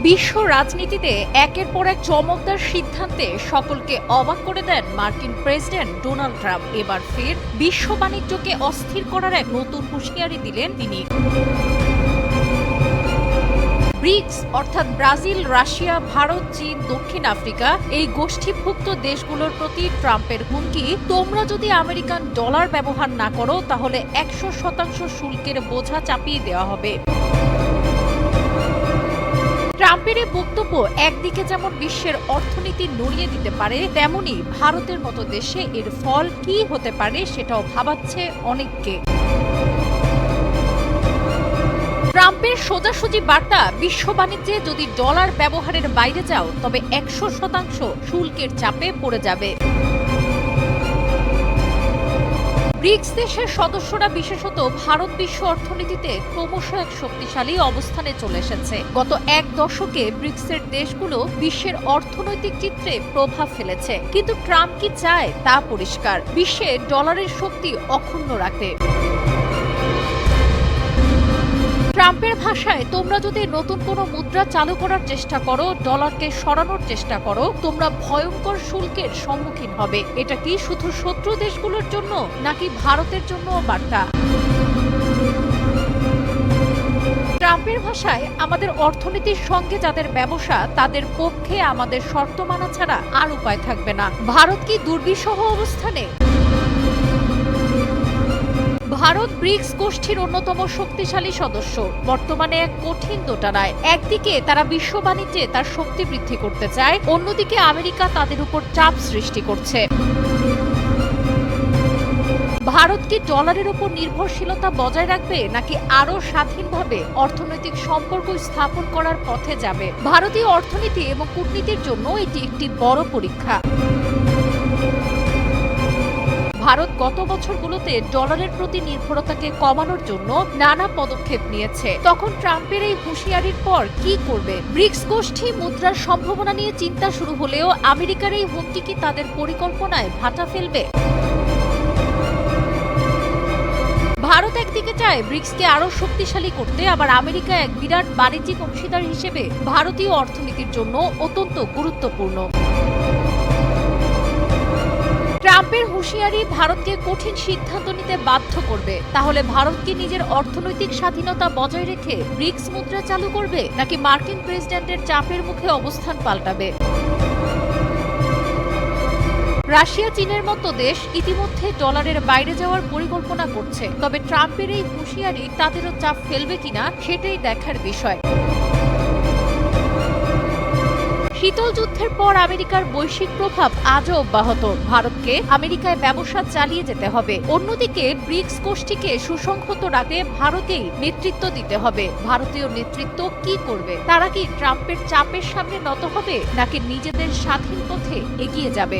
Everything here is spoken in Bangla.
বিশ্ব রাজনীতিতে একের পর এক চমকদার সিদ্ধান্তে সকলকে অবাক করে দেন মার্কিন প্রেসিডেন্ট ডোনাল্ড ট্রাম্প। এবার ফের বিশ্ব বাণিজ্যকে অস্থির করার এক নতুন হুঁশিয়ারি দিলেন তিনি। ব্রিক্স অর্থাৎ ব্রাজিল, রাশিয়া, ভারত, চীন, দক্ষিণ আফ্রিকা এই গোষ্ঠীভুক্ত দেশগুলোর প্রতি ট্রাম্পের হুমকি, তোমরা যদি আমেরিকান ডলার ব্যবহার না করো তাহলে 100% শুল্কের বোঝা চাপিয়ে দেওয়া হবে। ট্রাম্পের এই বক্তব্য একদিকে যেমন বিশ্বের অর্থনীতি নড়িয়ে দিতে পারে, তেমনি ভারতের মতো দেশে এর ফল কি হতে পারে সেটাও ভাবাচ্ছে অনেককে। ট্রাম্পের সোজাসুজি বার্তা, বিশ্ব বাণিজ্যে যদি ডলার ব্যবহারের বাইরে যাও তবে 100% শুল্কের চাপে পড়ে যাবে। ব্রিক্স দেশের সদস্যরা, বিশেষত ভারত, বিশ্ব অর্থনীতিতে ক্রমশ এক শক্তিশালী অবস্থানে চলে এসেছে। গত এক দশকে ব্রিক্সের দেশগুলো বিশ্বের অর্থনৈতিক চিত্রে প্রভাব ফেলেছে, কিন্তু ট্রাম্প কি চায় তা পরিষ্কার, বিশ্বে ডলারের শক্তি অক্ষুণ্ণ রাখতে। ট্রাম্পের ভাষায়, তোমরা যদি নতুন কোনো মুদ্রা চালু করার চেষ্টা করো, ডলারকে সরানোর চেষ্টা করো, তোমরা ভয়ঙ্কর শুল্কের সম্মুখীন হবে। এটা কি শুধু শত্রু দেশগুলোর জন্য নাকি ভারতের জন্য বার্তা? ট্রাম্পের ভাষায়, আমাদের অর্থনীতির সঙ্গে যাদের ব্যবসা তাদের পক্ষে আমাদের শর্ত মানা ছাড়া আর উপায় থাকবে না। ভারত কি দুর্বিষহ অবস্থানে? ভারত ব্রিক্স গোষ্ঠীর অন্যতম শক্তিশালী সদস্য, বর্তমানে এক কঠিন দোটানায়। একদিকে তারা বিশ্ব বাণিজ্যে তার শক্তি বৃদ্ধি করতে চায়, অন্যদিকে আমেরিকা তাদের উপর চাপ সৃষ্টি করছে। ভারত কি ডলারের উপর নির্ভরশীলতা বজায় রাখবে নাকি আরও স্বাধীনভাবে অর্থনৈতিক সম্পর্ক স্থাপন করার পথে যাবে? ভারতীয় অর্থনীতি এবং কূটনীতির জন্য এটি একটি বড় পরীক্ষা। ভারত গত বছরগুলোতে ডলারের প্রতি নির্ভরতাকে কমানোর জন্য নানা পদক্ষেপ নিয়েছে। তখন ট্রাম্পের এই হুঁশিয়ারির পর কি করবে? ব্রিক্স গোষ্ঠী মুদ্রার সম্ভাবনা নিয়ে চিন্তা শুরু হলেও আমেরিকার এই হুমকি কি তাদের পরিকল্পনায় ভাটা ফেলবে? ভারত একদিকে চায় ব্রিক্সকে আরো শক্তিশালী করতে, আবার আমেরিকা এক বিরাট বাণিজ্যিক অংশীদার হিসেবে ভারতীয় অর্থনীতির জন্য অত্যন্ত গুরুত্বপূর্ণ। ট্রাম্পের হুঁশিয়ারি ভারতকে কঠিন সিদ্ধান্ত নিতে বাধ্য করবে। তাহলে ভারত কি নিজের অর্থনৈতিক স্বাধীনতা বজায় রেখে ব্রিক্স মুদ্রা চালু করবে নাকি মার্কিন প্রেসিডেন্টের চাপের মুখে অবস্থান পাল্টাবে? রাশিয়া, চীনের মতো দেশ ইতিমধ্যে ডলারের বাইরে যাওয়ার পরিকল্পনা করছে, তবে ট্রাম্পের এই হুঁশিয়ারি তাদেরও চাপ ফেলবে কিনা সেটাই দেখার বিষয়। শীতল যুদ্ধের পর আমেরিকার বৈশ্বিক প্রভাব আজও অব্যাহত। ভারতকে আমেরিকায় ব্যবসা চালিয়ে যেতে হবে। অন্যদিকে ব্রিক্স গোষ্ঠীকে সুসংহত রাখতে ভারতেই নেতৃত্ব দিতে হবে। ভারতীয় নেতৃত্ব কি করবে? তারা কি ট্রাম্পের চাপের সামনে নত হবে নাকি নিজেদের স্বাধীন পথে এগিয়ে যাবে?